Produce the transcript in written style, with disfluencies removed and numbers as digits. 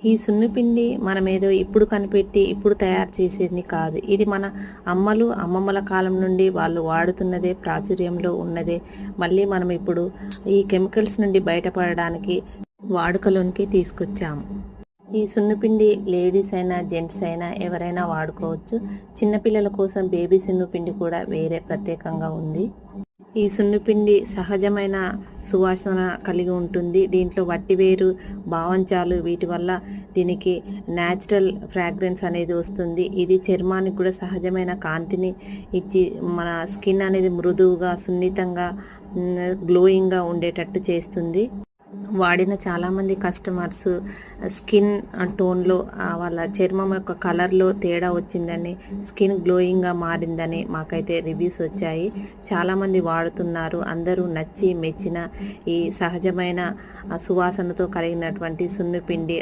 ఈ సున్నిపిండి మనమేదో ఇప్పుడు కనిపెట్టి ఇప్పుడు తయారు చేసేది కాదు. ఇది మన అమ్మమ్మల కాలం నుండి వాళ్ళు వాడుతున్నదే, ప్రాచుర్యంలో ఉన్నదే. మళ్ళీ మనం ఇప్పుడు ఈ కెమికల్స్ నుండి బయటపడడానికి వాడుకలోనికి తీసుకొచ్చాము. ఈ సున్నిపిండి లేడీస్ అయినా జెంట్స్ అయినా ఎవరైనా వాడుకోవచ్చు. చిన్నపిల్లల కోసం బేబీ సున్నిపిండి కూడా వేరే ప్రత్యేకంగా ఉంది. ఈ సున్నిపిండి సహజమైన సువాసన కలిగి ఉంటుంది. దీంట్లో వట్టివేరు, బావంచాలు వీటి వల్ల దీనికి న్యాచురల్ ఫ్రాగ్రెన్స్ అనేది వస్తుంది. ఇది చర్మానికి కూడా సహజమైన కాంతిని ఇచ్చి మన స్కిన్ అనేది మృదువుగా, సున్నితంగా, గ్లోయింగ్గా ఉండేటట్టు చేస్తుంది. వాడిన చాలామంది కస్టమర్స్ స్కిన్ టోన్లో వాళ్ళ చర్మం యొక్క కలర్లో తేడా వచ్చిందని, స్కిన్ గ్లోయింగ్గా మారిందని మాకైతే రివ్యూస్ వచ్చాయి. చాలామంది వాడుతున్నారు. అందరూ నచ్చి మెచ్చిన ఈ సహజమైన సువాసనతో కలిగినటువంటి సున్నిపిండి